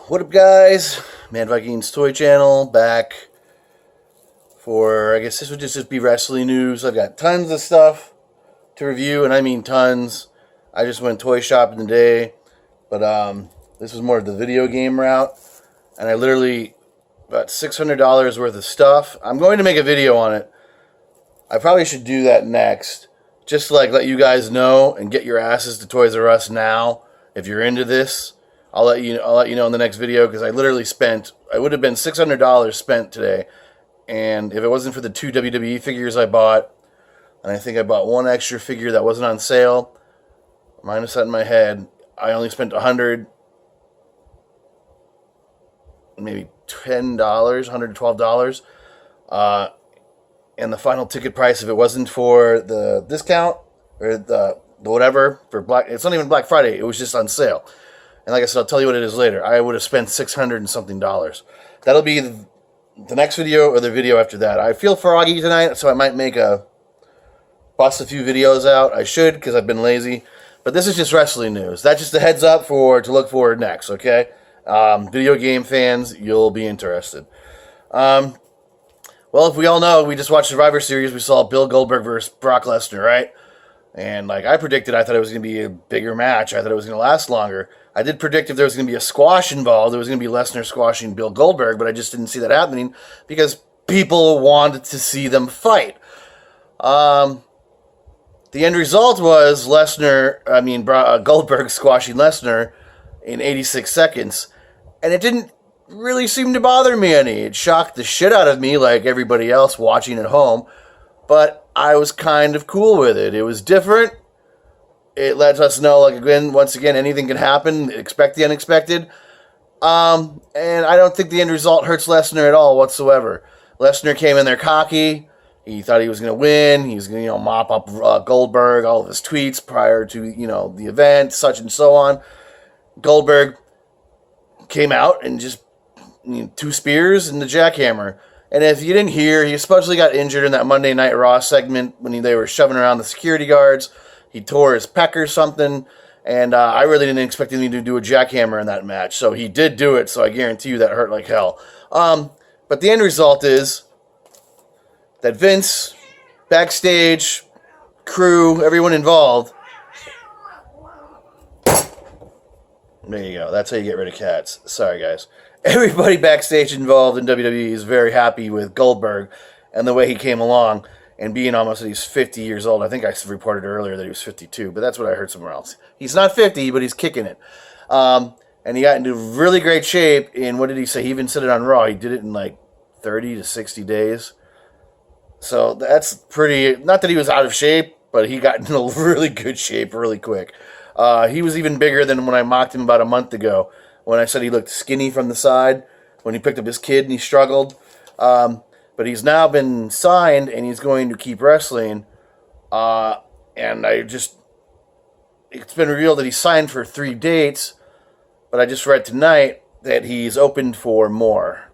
What up, guys? Man Vikings Toy Channel back for, I guess this would just be wrestling news. I've got tons of stuff to review, and I mean tons. I just went toy shopping today, but this was more of the video game route, and I literally got $600 worth of stuff. I'm going to make a video on it. I probably should do that next, just to let you guys know and get your asses to Toys R Us now if you're into this. I'll let you know in the next video, because I literally would have been $600 spent today, and if it wasn't for the 2 WWE figures I bought, and I think I bought one extra figure that wasn't on sale, minus that in my head, I only spent $100, maybe $10, $112, and the final ticket price, if it wasn't for the discount or the whatever for it's not even Black Friday, it was just on sale. And like I said, I'll tell you what it is later. I would have spent $600 and something. That'll be the next video or the video after that. I feel froggy tonight, so I might bust a few videos out. I should, because I've been lazy. But this is just wrestling news. That's just a heads up to look for next, okay? Video game fans, you'll be interested. Well, if we all know, we just watched Survivor Series. We saw Bill Goldberg versus Brock Lesnar, right? And like I predicted, I thought it was going to be a bigger match. I thought it was going to last longer. I did predict if there was going to be a squash involved, it was going to be Lesnar squashing Bill Goldberg, but I just didn't see that happening because people wanted to see them fight. The end result was Goldberg squashing Lesnar in 86 seconds, and it didn't really seem to bother me any. It shocked the shit out of me, like everybody else watching at home, but I was kind of cool with it. It was different. It lets us know, once again, anything can happen. Expect the unexpected. And I don't think the end result hurts Lesnar at all whatsoever. Lesnar came in there cocky. He thought he was going to win. He was going to, mop up Goldberg, all of his tweets prior to, the event, such and so on. Goldberg came out and just 2 spears and the jackhammer. And if you didn't hear, he especially got injured in that Monday Night Raw segment when they were shoving around the security guards. He tore his pec or something, and I really didn't expect him to do a jackhammer in that match. So he did do it, so I guarantee you that hurt like hell. But the end result is that Vince, backstage, crew, everyone involved. There you go. That's how you get rid of cats. Sorry, guys. Everybody backstage involved in WWE is very happy with Goldberg and the way he came along. And being almost that he's 50 years old. I think I reported earlier that he was 52, but that's what I heard somewhere else. He's not 50, but he's kicking it. And he got into really great shape in, what did he say? He even said it on Raw. He did it in 30 to 60 days. So that's pretty, not that he was out of shape, but he got into really good shape really quick. He was even bigger than when I mocked him about a month ago, when I said he looked skinny from the side, when he picked up his kid and he struggled. But he's now been signed, and he's going to keep wrestling. And it's been revealed that he's signed for 3 dates, but I just read tonight that he's open for more.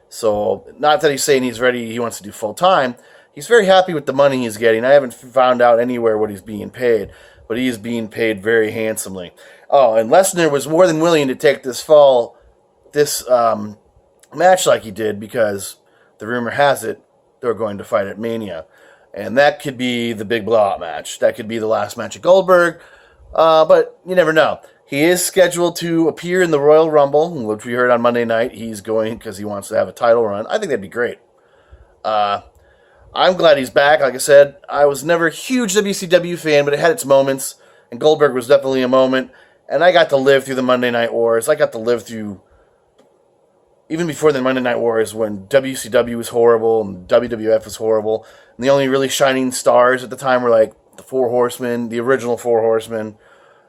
So, not that he's saying he's ready, he wants to do full-time. He's very happy with the money he's getting. I haven't found out anywhere what he's being paid, but he is being paid very handsomely. Oh, and Lesnar was more than willing to take this match like he did, because the rumor has it they're going to fight at Mania. And that could be the big blowout match. That could be the last match of Goldberg. But you never know. He is scheduled to appear in the Royal Rumble, which we heard on Monday night. He's going because he wants to have a title run. I think that'd be great. I'm glad he's back. Like I said, I was never a huge WCW fan, but it had its moments. And Goldberg was definitely a moment. And I got to live through the Monday Night Wars. I got to live through, even before the Monday Night Wars, when WCW was horrible and WWF was horrible. And the only really shining stars at the time were the 4 Horsemen, the original 4 Horsemen,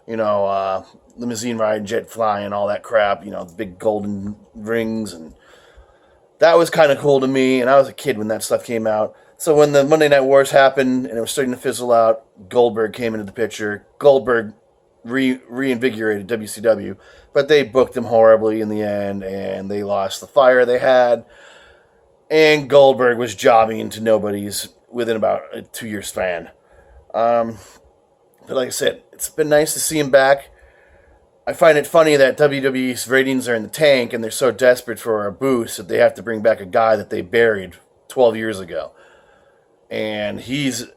limousine ride, jet flying, all that crap, the big golden rings. And that was kind of cool to me. And I was a kid when that stuff came out. So when the Monday Night Wars happened and it was starting to fizzle out, Goldberg came into the picture. Goldberg reinvigorated WCW, but they booked him horribly in the end, and they lost the fire they had, and Goldberg was jobbing to nobody's within about a 2-year span. But like I said, it's been nice to see him back. I find it funny that WWE's ratings are in the tank and they're so desperate for a boost that they have to bring back a guy that they buried 12 years ago. And he's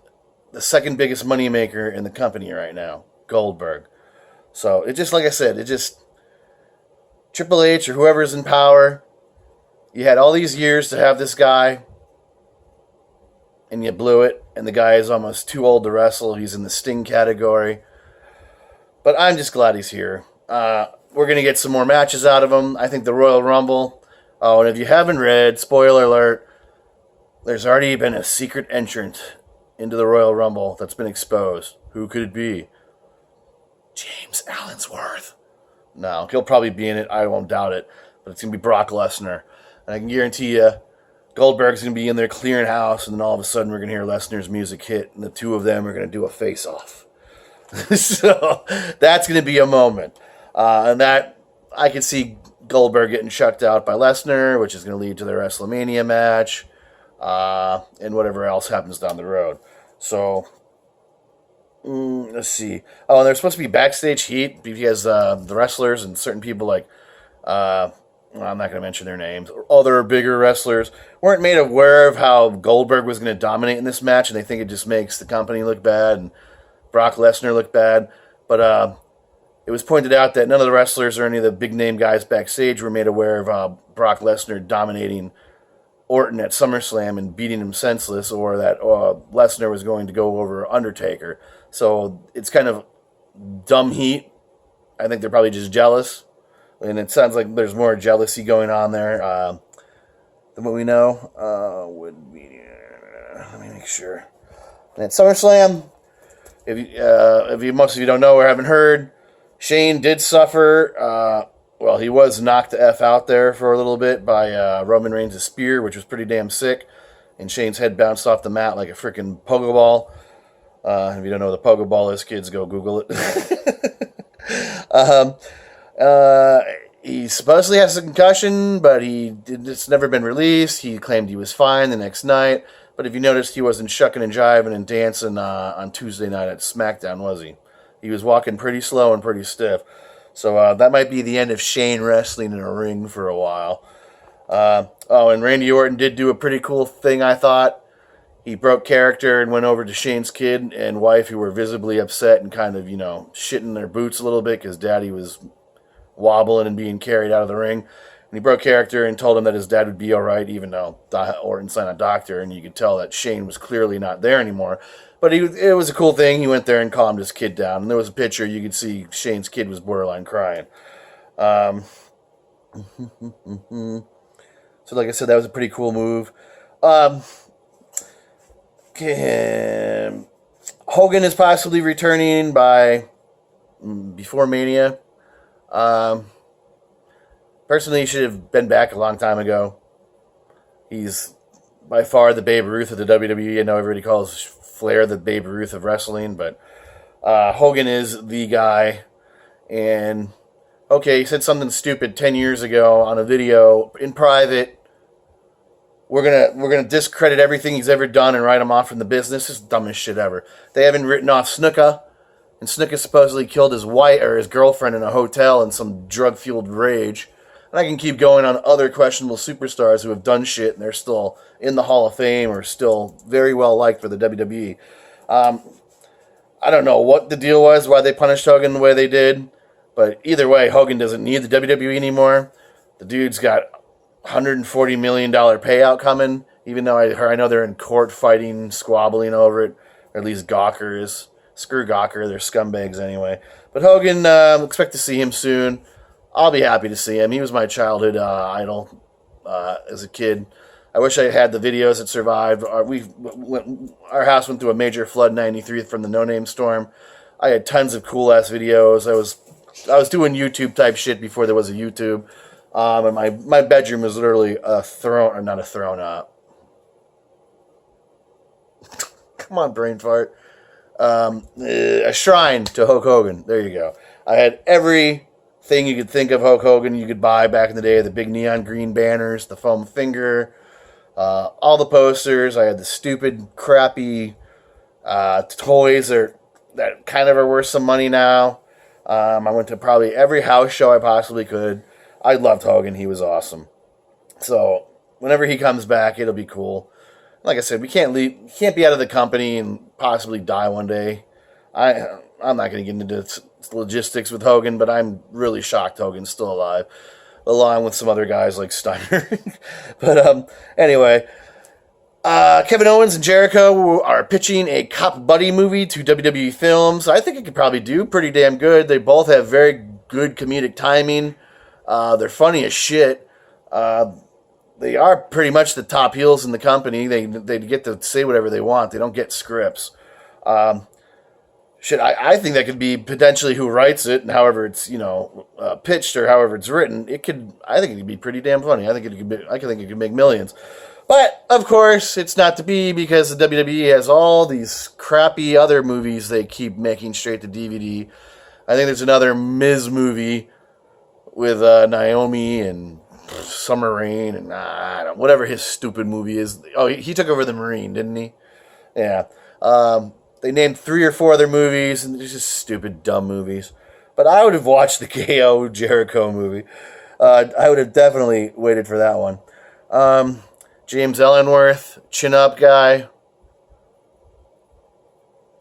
the second biggest moneymaker in the company right now, Goldberg. So it just, like I said, it just, Triple H or whoever's in power, you had all these years to have this guy, and you blew it, and the guy is almost too old to wrestle. He's in the Sting category. But I'm just glad he's here. We're going to get some more matches out of him. I think the Royal Rumble. Oh, and if you haven't read, spoiler alert, there's already been a secret entrant into the Royal Rumble that's been exposed. Who could it be? James Allensworth. No, he'll probably be in it. I won't doubt it. But it's going to be Brock Lesnar. And I can guarantee you, Goldberg's going to be in there clearing house, and then all of a sudden we're going to hear Lesnar's music hit, and the two of them are going to do a face-off. So that's going to be a moment. And that, I can see Goldberg getting chucked out by Lesnar, which is going to lead to their WrestleMania match, and whatever else happens down the road. So, let's see. Oh, and there's supposed to be backstage heat because the wrestlers and certain people like, well, I'm not going to mention their names, or other bigger wrestlers weren't made aware of how Goldberg was going to dominate in this match, and they think it just makes the company look bad and Brock Lesnar look bad. But it was pointed out that none of the wrestlers or any of the big-name guys backstage were made aware of Brock Lesnar dominating Orton at SummerSlam and beating him senseless, or that Lesnar was going to go over Undertaker. So it's kind of dumb heat. I think they're probably just jealous. And it sounds like there's more jealousy going on there than what we know. Let me make sure. And at SummerSlam, if you most of you don't know or haven't heard, Shane did suffer. Well, he was knocked the F out there for a little bit by Roman Reigns' spear, which was pretty damn sick. And Shane's head bounced off the mat like a freaking pogo ball. If you don't know what the pogo ball is, kids, go Google it. He supposedly has a concussion, but it's never been released. He claimed he was fine the next night. But if you noticed, he wasn't shucking and jiving and dancing on Tuesday night at SmackDown, was he? He was walking pretty slow and pretty stiff. So that might be the end of Shane wrestling in a ring for a while. And Randy Orton did do a pretty cool thing, I thought. He broke character and went over to Shane's kid and wife, who were visibly upset and kind of, shitting their boots a little bit because Daddy was wobbling and being carried out of the ring. And he broke character and told him that his dad would be all right, even though Orton's not a doctor, and you could tell that Shane was clearly not there anymore. But it was a cool thing. He went there and calmed his kid down. And there was a picture. You could see Shane's kid was borderline crying. So like I said, that was a pretty cool move. Hogan is possibly returning before Mania. Personally, he should have been back a long time ago. He's by far the Babe Ruth of the WWE. I know everybody calls Flair the Babe Ruth of wrestling, but Hogan is the guy. And okay, he said something stupid 10 years ago on a video in private. We're gonna discredit everything he's ever done and write him off from the business. It's the dumbest shit ever. They haven't written off Snuka, and Snuka supposedly killed his wife or his girlfriend in a hotel in some drug-fueled rage. And I can keep going on other questionable superstars who have done shit and they're still in the Hall of Fame or still very well liked for the WWE. I don't know what the deal was, why they punished Hogan the way they did, but either way, Hogan doesn't need the WWE anymore. The dude's got $140 million payout coming, even though I know they're in court fighting, squabbling over it, or at least Gawker is. Screw Gawker, they're scumbags anyway. But Hogan, expect to see him soon. I'll be happy to see him. He was my childhood idol as a kid. I wish I had the videos that survived. Our house went through a major flood in '93 from the No Name Storm. I had tons of cool ass videos. I was doing YouTube type shit before there was a YouTube. And my bedroom was literally a throne, or not a throne. Come on, brain fart. A shrine to Hulk Hogan. There you go. I had everything you could think of Hulk Hogan you could buy back in the day. The big neon green banners, the foam finger, all the posters. I had the stupid, crappy toys that kind of are worth some money now. I went to probably every house show I possibly could. I loved Hogan. He was awesome. So whenever he comes back, it'll be cool. Like I said, we can't leave. He can't be out of the company and possibly die one day. I'm not going to get into logistics with Hogan, but I'm really shocked Hogan's still alive, along with some other guys like Steiner. But anyway, Kevin Owens and Jericho are pitching a cop buddy movie to WWE Films. I think it could probably do pretty damn good. They both have very good comedic timing. They're funny as shit. They are pretty much the top heels in the company. They get to say whatever they want. They don't get scripts. I think that could be potentially who writes it and however it's pitched or however it's written. I think it could be pretty damn funny. I think it could make millions. But of course, it's not to be because the WWE has all these crappy other movies they keep making straight to DVD. I think there's another Miz movie with Naomi and Summer Rain and whatever his stupid movie is. Oh, he took over the Marine, didn't he? Yeah. They named 3 or 4 other movies, and they're just stupid, dumb movies. But I would have watched the KO Jericho movie. I would have definitely waited for that one. James Ellsworth, chin up guy.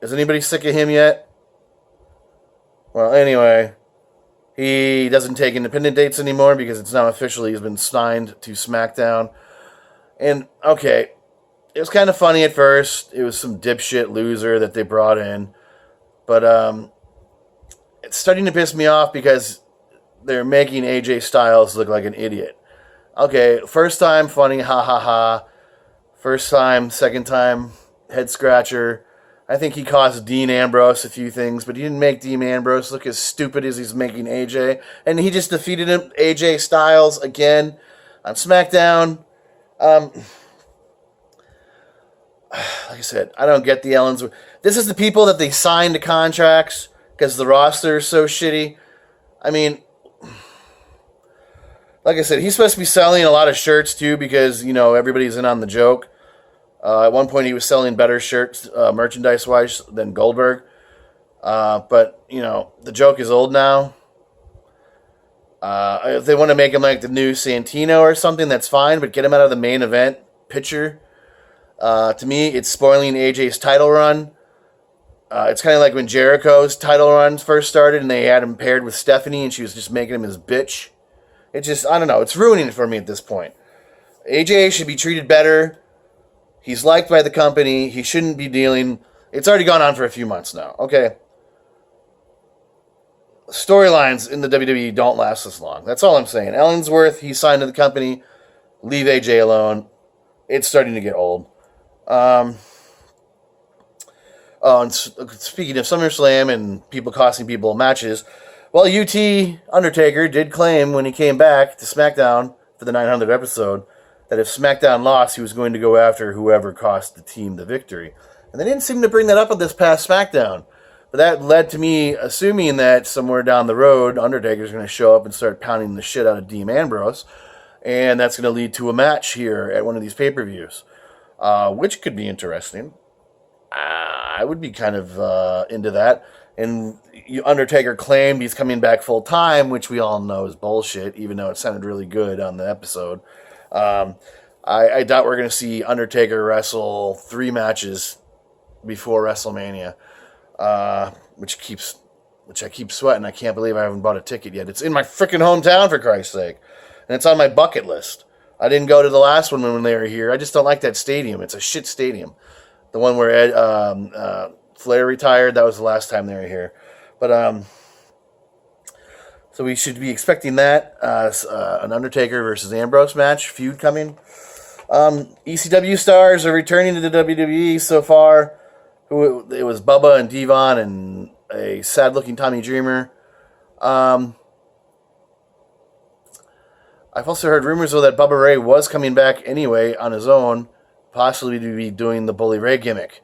Is anybody sick of him yet? Well, anyway, he doesn't take independent dates anymore because it's now officially he's been signed to SmackDown. And, okay, it was kind of funny at first. It was some dipshit loser that they brought in. But it's starting to piss me off because they're making AJ Styles look like an idiot. Okay, first time, funny, ha ha ha. First time, second time, head scratcher. I think he cost Dean Ambrose a few things, but he didn't make Dean Ambrose look as stupid as he's making AJ. And he just defeated him, AJ Styles, again on SmackDown. Like I said, I don't get the Ellens. This is the people that they signed to contracts because the roster is so shitty. I mean, like I said, he's supposed to be selling a lot of shirts too because, everybody's in on the joke. At one point, he was selling better shirts, merchandise-wise, than Goldberg. But, the joke is old now. If they want to make him like the new Santino or something, that's fine, but get him out of the main event picture. To me, it's spoiling AJ's title run. It's kind of like when Jericho's title run first started and they had him paired with Stephanie and she was just making him his bitch. It just, I don't know, it's ruining it for me at this point. AJ should be treated better. He's liked by the company. He shouldn't be dealing. It's already gone on for a few months now. Okay. Storylines in the WWE don't last this long. That's all I'm saying. Ellsworth, he signed to the company. Leave AJ alone. It's starting to get old. And speaking of SummerSlam and people costing people matches, well, UT Undertaker did claim when he came back to SmackDown for the 900th episode that if SmackDown lost, he was going to go after whoever cost the team the victory. And they didn't seem to bring that up on this past SmackDown. But that led to me assuming that somewhere down the road, Undertaker's going to show up and start pounding the shit out of Dean Ambrose. And that's going to lead to a match here at one of these pay-per-views, which could be interesting. I would be kind of into that. And Undertaker claimed he's coming back full-time, which we all know is bullshit, even though it sounded really good on the episode. I doubt we're going to see Undertaker wrestle 3 matches before WrestleMania, which I keep sweating. I can't believe I haven't bought a ticket yet. It's in my freaking hometown, for Christ's sake. And it's on my bucket list. I didn't go to the last one when they were here. I just don't like that stadium. It's a shit stadium. The one where Flair retired, that was the last time they were here. But so we should be expecting that, an Undertaker versus Ambrose match, feud coming. ECW stars are returning to the WWE so far. It was Bubba and Devon and a sad-looking Tommy Dreamer. I've also heard rumors, though, that Bubba Ray was coming back anyway on his own, possibly to be doing the Bully Ray gimmick.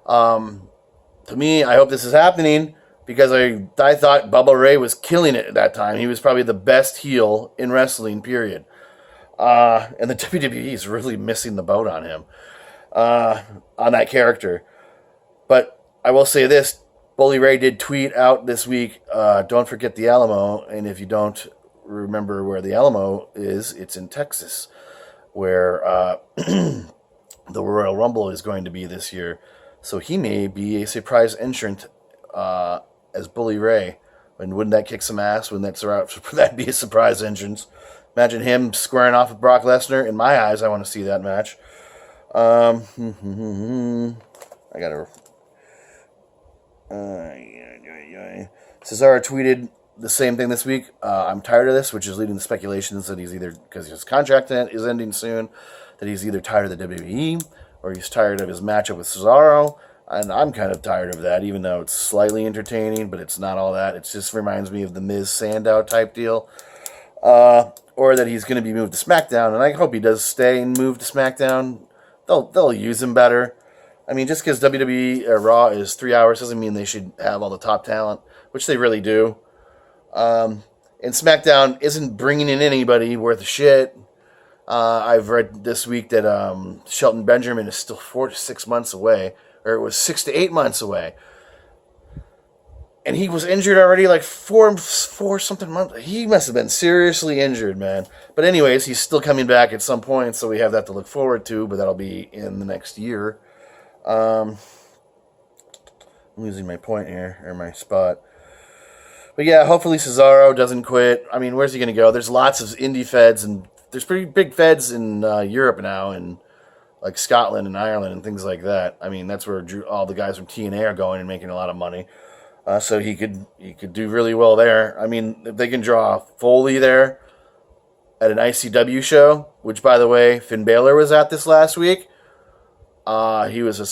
To me, I hope this is happening because I thought Bubba Ray was killing it at that time. He was probably the best heel in wrestling, period. And the WWE is really missing the boat on him, on that character. But I will say this, Bully Ray did tweet out this week, don't forget the Alamo, and if you don't remember where the Alamo is, it's in Texas, where the Royal Rumble is going to be this year. So he may be a surprise entrant as Bully Ray. And wouldn't that kick some ass? Wouldn't that be a surprise entrance? Imagine him squaring off with Brock Lesnar. In my eyes, I want to see that match. I gotta. Cesaro tweeted the same thing this week. I'm tired of this, which is leading to speculations that he's either, because his contract is ending soon, that he's either tired of the WWE or he's tired of his matchup with Cesaro. And I'm kind of tired of that, even though it's slightly entertaining, but it's not all that. It just reminds me of the Miz Sandow type deal. Or that he's going to be moved to SmackDown, and I hope he does stay and move to SmackDown. They'll use him better. I mean, just because WWE Raw is 3 hours doesn't mean they should have all the top talent, which they really do. And SmackDown isn't bringing in anybody worth a shit. I've read this week that Shelton Benjamin is still 4 to 6 months away, or it was 6 to 8 months away. And he was injured already like four something months. He must have been seriously injured, man. But anyways, he's still coming back at some point, so we have that to look forward to, but that'll be in the next year. I'm losing my point here, or my spot. But yeah, hopefully Cesaro doesn't quit. I mean, where's he going to go? There's lots of indie feds, and there's pretty big feds in Europe now, and like Scotland and Ireland and things like that. I mean, that's where all the guys from TNA are going and making a lot of money. So he could do really well there. I mean, if they can draw Foley there at an ICW show, which, by the way, Finn Balor was at this last week. He was a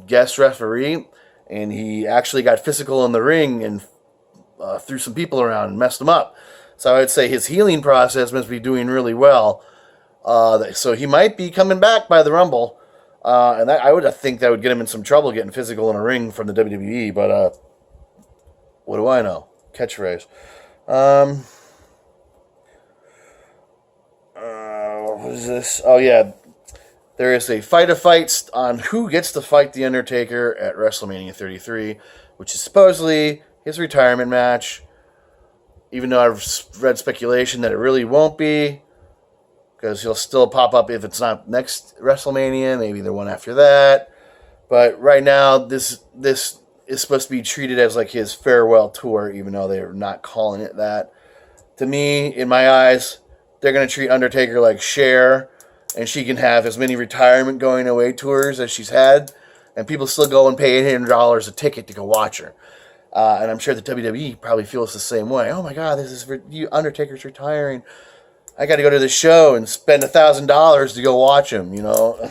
guest referee, and he actually got physical in the ring and threw some people around and messed them up. So I would say his healing process must be doing really well. So he might be coming back by the Rumble. And I would think that would get him in some trouble getting physical in a ring from the WWE, but what do I know? Catchphrase. What is this? Oh, yeah. There is a fight of fights on who gets to fight The Undertaker at WrestleMania 33, which is supposedly his retirement match, even though I've read speculation that it really won't be, because he'll still pop up if it's not next WrestleMania, maybe the one after that. But right now, this is supposed to be treated as like his farewell tour, even though they're not calling it that. To me, in my eyes, they're going to treat Undertaker like Cher, and she can have as many retirement going away tours as she's had, and people still go and pay $800 a ticket to go watch her. And I'm sure the WWE probably feels the same way. Oh my God, this is Undertaker's retiring. I got to go to the show and spend $1,000 to go watch him. You know,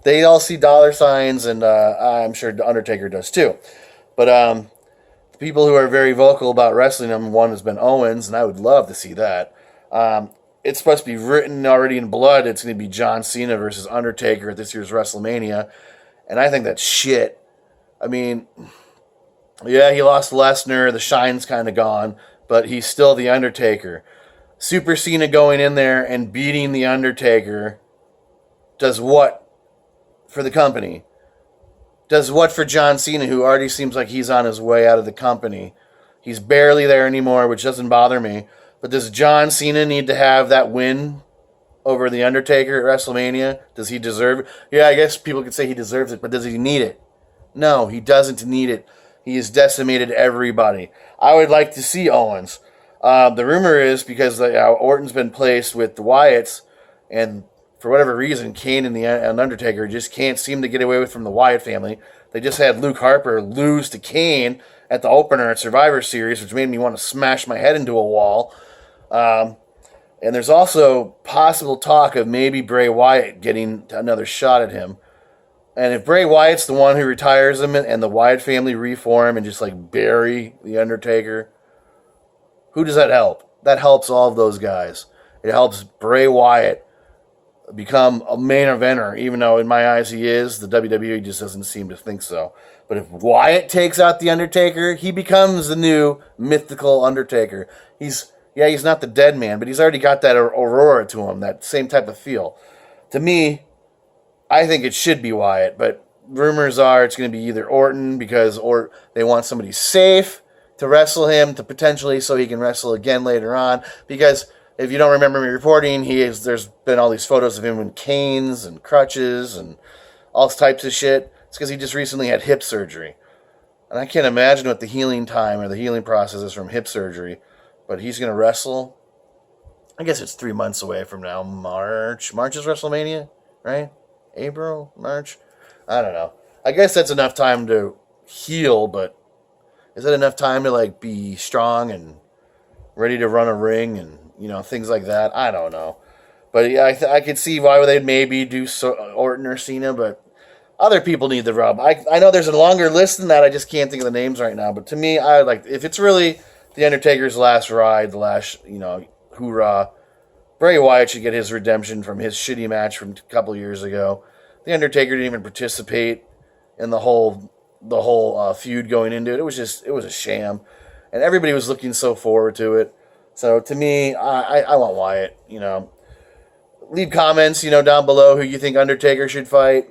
they all see dollar signs, and I'm sure the Undertaker does too. But the people who are very vocal about wrestling him, one has been Owens, and I would love to see that. It's supposed to be written already in blood. It's going to be John Cena versus Undertaker at this year's WrestleMania, and I think that's shit. I mean, yeah, he lost Lesnar. The shine's kind of gone, but he's still the Undertaker. Super Cena going in there and beating the Undertaker does what for the company? Does what for John Cena, who already seems like he's on his way out of the company? He's barely there anymore, which doesn't bother me. But does John Cena need to have that win over the Undertaker at WrestleMania? Does he deserve it? Yeah, I guess people could say he deserves it, but does he need it? No, he doesn't need it. He has decimated everybody. I would like to see Owens. The rumor is because Orton's been placed with the Wyatts, and for whatever reason, Kane and the Undertaker just can't seem to get away from the Wyatt family. They just had Luke Harper lose to Kane at the opener at Survivor Series, which made me want to smash my head into a wall. And there's also possible talk of maybe Bray Wyatt getting another shot at him. And if Bray Wyatt's the one who retires him and the Wyatt family reform and just like bury the Undertaker, who does that help? That helps all of those guys. It helps Bray Wyatt become a main eventer, even though in my eyes he is. The WWE just doesn't seem to think so. But if Wyatt takes out the Undertaker, he becomes the new mythical Undertaker. He's not the dead man, but he's already got that aurora to him, that same type of feel. To me, I think it should be Wyatt, but rumors are it's going to be either Orton or they want somebody safe to wrestle him to potentially so he can wrestle again later on. Because if you don't remember me reporting, there's been all these photos of him in canes and crutches and all types of shit. It's because he just recently had hip surgery. And I can't imagine what the healing time or the healing process is from hip surgery. But he's going to wrestle. I guess it's 3 months away from now. March. March is WrestleMania, right? April? March? I don't know. I guess that's enough time to heal, but is that enough time to like be strong and ready to run a ring and, things like that? I don't know. But yeah, I could see why they'd maybe do Orton or Cena, but other people need the rub. I know there's a longer list than that. I just can't think of the names right now. But to me, I like if it's really The Undertaker's last ride, the last, hoorah, Bray Wyatt should get his redemption from his shitty match from a couple years ago. The Undertaker didn't even participate in the whole feud going into it. It was a sham, and everybody was looking so forward to it. So to me, I want Wyatt. Leave comments, down below who you think Undertaker should fight.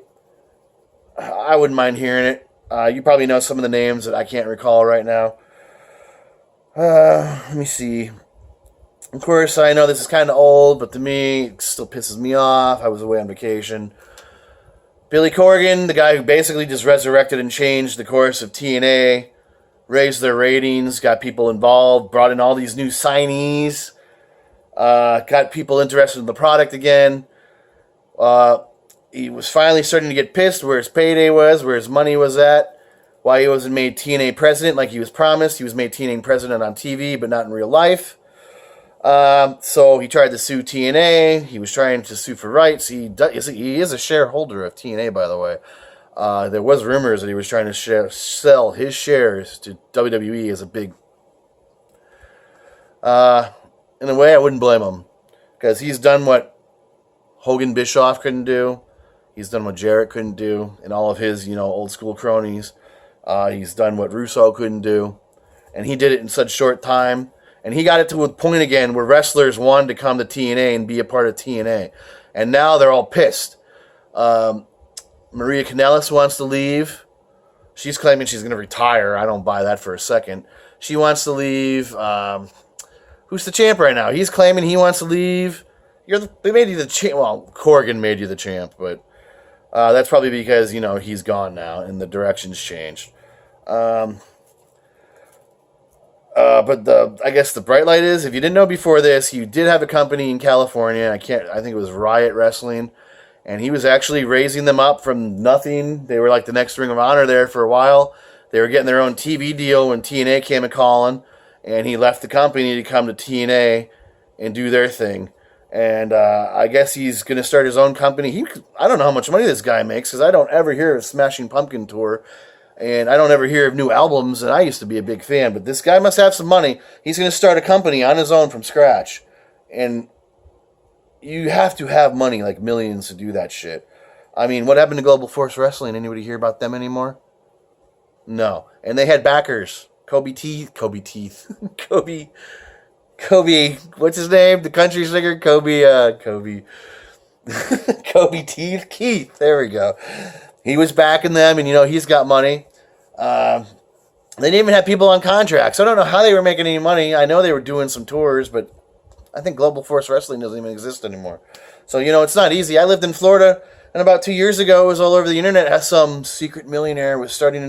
I wouldn't mind hearing it. You probably know some of the names that I can't recall right now. Let me see. Of course, I know this is kind of old, but to me, it still pisses me off. I was away on vacation. Billy Corgan, the guy who basically just resurrected and changed the course of TNA, raised their ratings, got people involved, brought in all these new signees, got people interested in the product again. He was finally starting to get pissed where his payday was, where his money was at, why he wasn't made TNA president like he was promised. He was made TNA president on TV, but not in real life. So he tried to sue TNA. He was trying to sue for rights. He is a shareholder of TNA, by the way. There was rumors that he was trying to sell his shares to WWE as a big... in a way, I wouldn't blame him. Because he's done what Hogan Bischoff couldn't do. He's done what Jarrett couldn't do. And all of his, old school cronies. He's done what Russo couldn't do. And he did it in such short time. And he got it to a point again where wrestlers wanted to come to TNA and be a part of TNA. And now they're all pissed. Maria Kanellis wants to leave. She's claiming she's going to retire. I don't buy that for a second. She wants to leave. Who's the champ right now? He's claiming he wants to leave. They made you the champ. Well, Corgan made you the champ, but that's probably because, he's gone now and the direction's changed. But I guess the bright light is, if you didn't know before this, you did have a company in California. I think it was Riot Wrestling, and he was actually raising them up from nothing. They were like the next Ring of Honor there for a while. They were getting their own TV deal when TNA came a calling, and he left the company to come to TNA and do their thing. And I guess he's going to start his own company. I don't know how much money this guy makes, because I don't ever hear of Smashing Pumpkin tour. And I don't ever hear of new albums, and I used to be a big fan. But this guy must have some money. He's going to start a company on his own from scratch. And you have to have money, like millions, to do that shit. I mean, what happened to Global Force Wrestling? Anybody hear about them anymore? No. And they had backers. Kobe, what's his name? The country singer? Kobe Teeth? Keith. There we go. He was backing them, and, he's got money. They didn't even have people on contracts. I don't know how they were making any money. I know they were doing some tours, but I think Global Force Wrestling doesn't even exist anymore. So, it's not easy. I lived in Florida, and about 2 years ago, it was all over the internet how some secret millionaire was starting a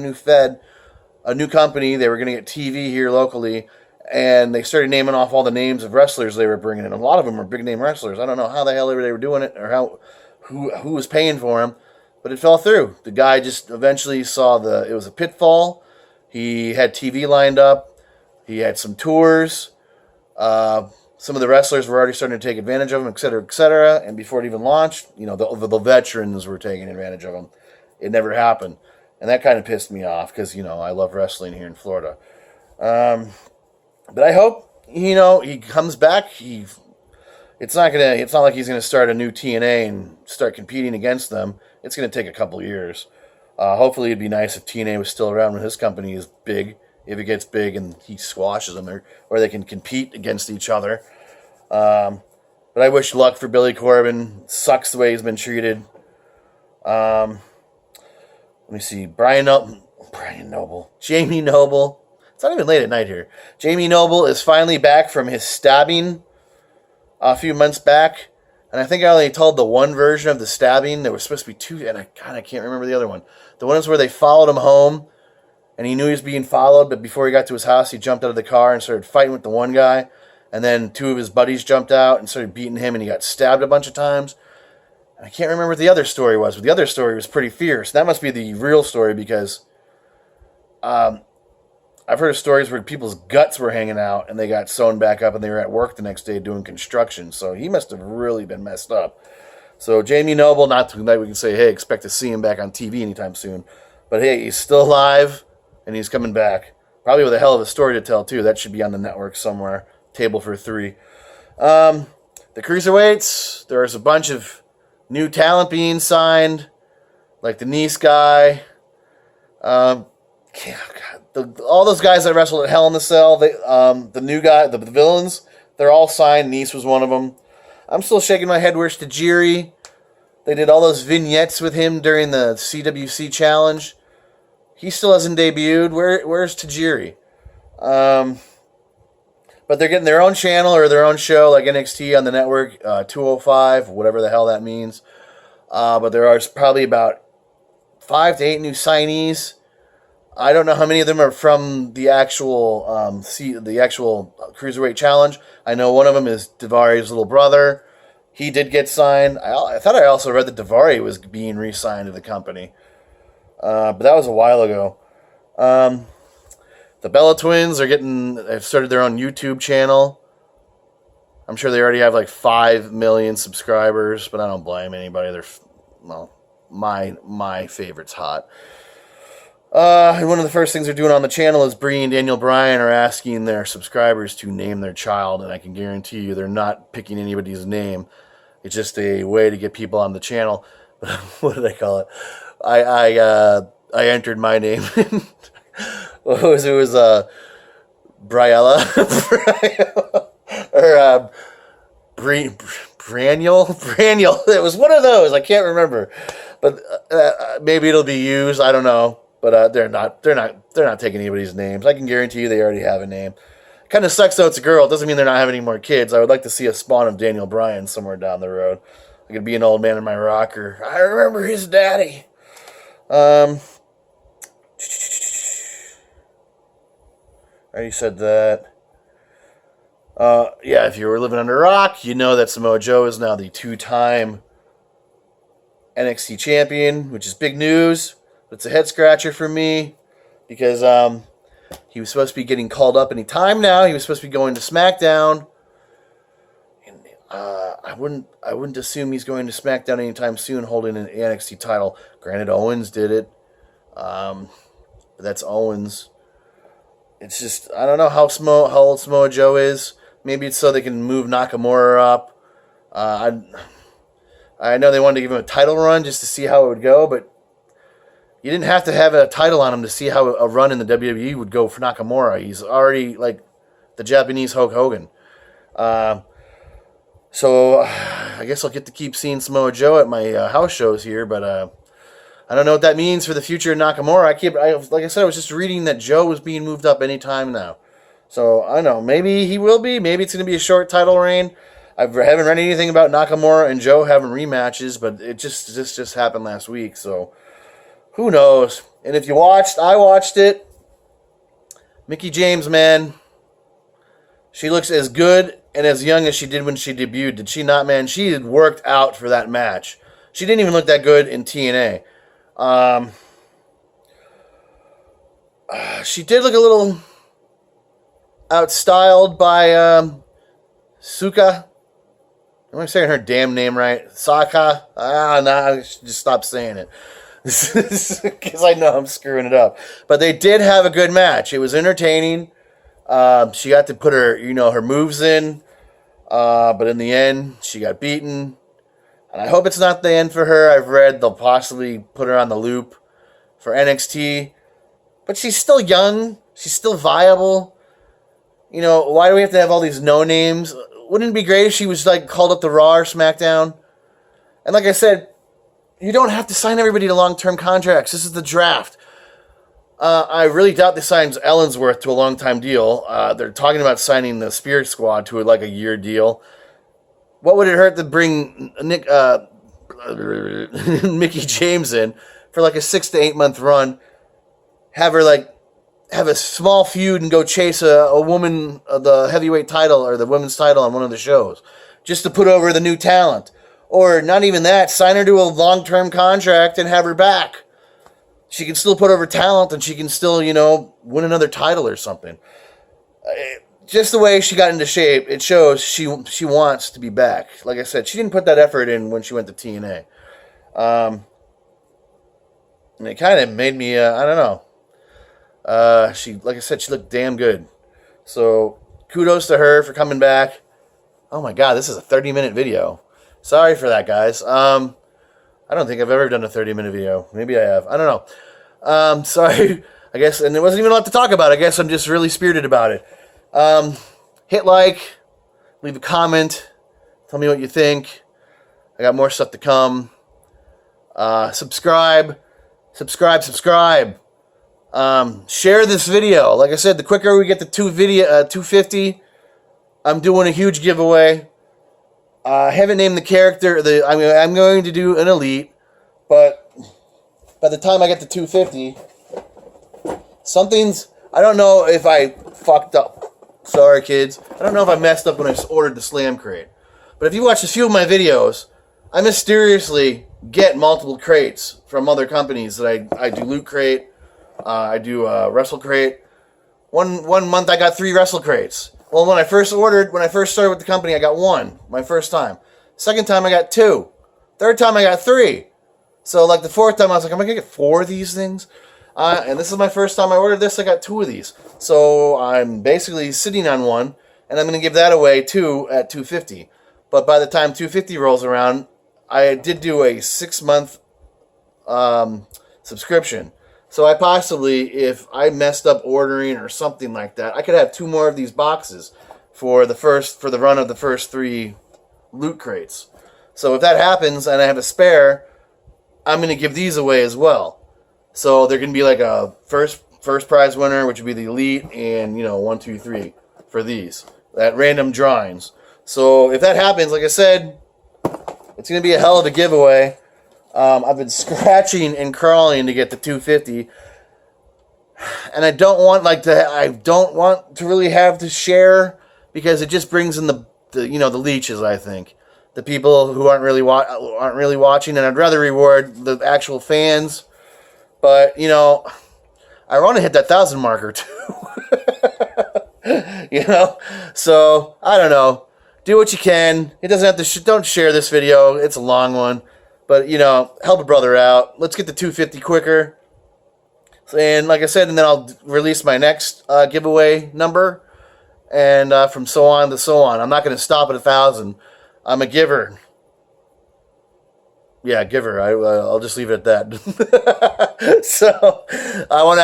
new company. They were going to get TV here locally, and they started naming off all the names of wrestlers they were bringing in. A lot of them were big-name wrestlers. I don't know how the hell they were doing it or who was paying for them. But it fell through. The guy just eventually saw it was a pitfall. He had TV lined up. He had some tours. Some of the wrestlers were already starting to take advantage of him, et cetera, et cetera. And before it even launched, the veterans were taking advantage of him. It never happened. And that kind of pissed me off because, I love wrestling here in Florida. But I hope, he comes back. It's not like he's gonna start a new TNA and start competing against them. It's gonna take a couple years. Hopefully, it'd be nice if TNA was still around when his company is big. If it gets big and he squashes them, or they can compete against each other. But I wish luck for Billy Corgan. Sucks the way he's been treated. Let me see. Brian Noble. Jamie Noble. It's not even late at night here. Jamie Noble is finally back from his stabbing a few months back. And I think I only told the one version of the stabbing. There was supposed to be two, and I can't remember the other one. The one is where they followed him home, and he knew he was being followed, but before he got to his house, he jumped out of the car and started fighting with the one guy. And then two of his buddies jumped out and started beating him, and he got stabbed a bunch of times. And I can't remember what the other story was, but the other story was pretty fierce. That must be the real story because I've heard of stories where people's guts were hanging out and they got sewn back up and they were at work the next day doing construction. So he must have really been messed up. So Jamie Noble, not tonight we can say, hey, expect to see him back on TV anytime soon. But hey, he's still alive and he's coming back. Probably with a hell of a story to tell too. That should be on the network somewhere. Table for 3. The cruiserweights, there's a bunch of new talent being signed, like the Nice guy. All those guys that wrestled at Hell in the Cell, the new guy, the villains, they're all signed. Nice was one of them. I'm still shaking my head. Where's Tajiri? They did all those vignettes with him during the CWC challenge. He still hasn't debuted. Where's Tajiri? But they're getting their own channel or their own show, like NXT on the network, 205, whatever the hell that means. But there are probably about 5 to 8 new signees. I don't know how many of them are from the actual Cruiserweight Challenge. I know one of them is Daivari's little brother. He did get signed. I thought I also read that Daivari was being re-signed to the company. But that was a while ago. The Bella Twins have started their own YouTube channel. I'm sure they already have like 5 million subscribers, but I don't blame anybody. My favorite's hot. One of the first things they're doing on the channel is Bree and Daniel Bryan are asking their subscribers to name their child, and I can guarantee you they're not picking anybody's name. It's just a way to get people on the channel. What did I call it? I entered my name. What was it? It was Briella or Braniel. It was one of those. I can't remember, but maybe it'll be used. I don't know. But they're not taking anybody's names. I can guarantee you they already have a name. Kind of sucks though. It's a girl. It doesn't mean they're not having any more kids. I would like to see a spawn of Daniel Bryan somewhere down the road. I could be an old man in my rocker. I remember his daddy. I already said that. Yeah, if you were living under a rock, you know that Samoa Joe is now the 2-time NXT champion, which is big news. It's a head scratcher for me because he was supposed to be getting called up any time now. He was supposed to be going to SmackDown. And I wouldn't assume he's going to SmackDown anytime soon holding an NXT title. Granted, Owens did it. But that's Owens. It's just, I don't know how old Samoa Joe is. Maybe it's so they can move Nakamura up. I know they wanted to give him a title run just to see how it would go, but you didn't have to have a title on him to see how a run in the WWE would go for Nakamura. He's already like the Japanese Hulk Hogan. So I guess I'll get to keep seeing Samoa Joe at my house shows here, but I don't know what that means for the future of Nakamura. Like I said, I was just reading that Joe was being moved up any time now. So I don't know. Maybe he will be. Maybe it's going to be a short title reign. I haven't read anything about Nakamura and Joe having rematches, but this just happened last week, so who knows? And if you watched, I watched it. Mickie James, man. She looks as good and as young as she did when she debuted. Did she not, man? She had worked out for that match. She didn't even look that good in TNA. She did look a little outstyled by Suka. Am I saying her damn name right? Saka? I should just stop saying it. Because I know I'm screwing it up. But they did have a good match. It was entertaining. She got to put her moves in. But in the end, she got beaten. And I hope it's not the end for her. I've read they'll possibly put her on the loop for NXT. But she's still young. She's still viable. Why do we have to have all these no-names? Wouldn't it be great if she was called up to Raw or SmackDown? And like I said, You don't have to sign everybody to long-term contracts. This is the draft. I really doubt they signed Ellsworth to a long-time deal. They're talking about signing the Spirit Squad to like a year deal. What would it hurt to bring Mickey James in for like a 6 to 8 month run? Have her like have a small feud and go chase a woman, the heavyweight title or the women's title on one of the shows, just to put over the new talent. Or not even that, sign her to a long-term contract and have her back. She can still put over talent and she can still, win another title or something. Just the way she got into shape, it shows she wants to be back. Like I said, she didn't put that effort in when she went to TNA. And it kind of made me, I don't know. Like I said, she looked damn good. So kudos to her for coming back. Oh my God, this is a 30-minute video. Sorry for that, guys. I don't think I've ever done a 30-minute video. Maybe I have. I don't know. Sorry. I guess, and there wasn't even a lot to talk about. I guess I'm just really spirited about it. Hit like, leave a comment, tell me what you think. I got more stuff to come. Subscribe. Share this video. Like I said, the quicker we get to 250, I'm doing a huge giveaway. I haven't named the character. I'm going to do an elite, but by the time I get to 250, I don't know if I fucked up. Sorry, kids. I don't know if I messed up when I ordered the Slam Crate. But if you watch a few of my videos, I mysteriously get multiple crates from other companies that I do Loot Crate. I do Wrestle Crate. One month I got 3 Wrestle Crates. Well, when I first started with the company, I got 1, my first time. Second time, I got 2. Third time, I got 3. So, like, the fourth time, I was like, am I going to get 4 of these things? And this is my first time I ordered this. I got 2 of these. So, I'm basically sitting on 1, and I'm going to give that away, too, at $250. But by the time $250 rolls around, I did do a 6-month subscription. So I possibly, if I messed up ordering or something like that, I could have 2 more of these boxes for the run of the first 3 Loot Crates. So if that happens and I have a spare, I'm going to give these away as well. So they're going to be like a first prize winner, which would be the Elite, and 1, 2, 3 for these at random drawings. So if that happens, like I said, it's going to be a hell of a giveaway. I've been scratching and crawling to get to 250, and I don't want to really have to share, because it just brings in the leeches. I think the people who aren't really watching, and I'd rather reward the actual fans. But I want to hit that 1,000 marker too. So I don't know. Do what you can. It doesn't have to. Don't share this video. It's a long one. But, help a brother out. Let's get to 250 quicker. And like I said, and then I'll release my next giveaway number. And from so on to so on. I'm not going to stop at 1,000. I'm a giver. Yeah, giver. I'll just leave it at that. So, I want to...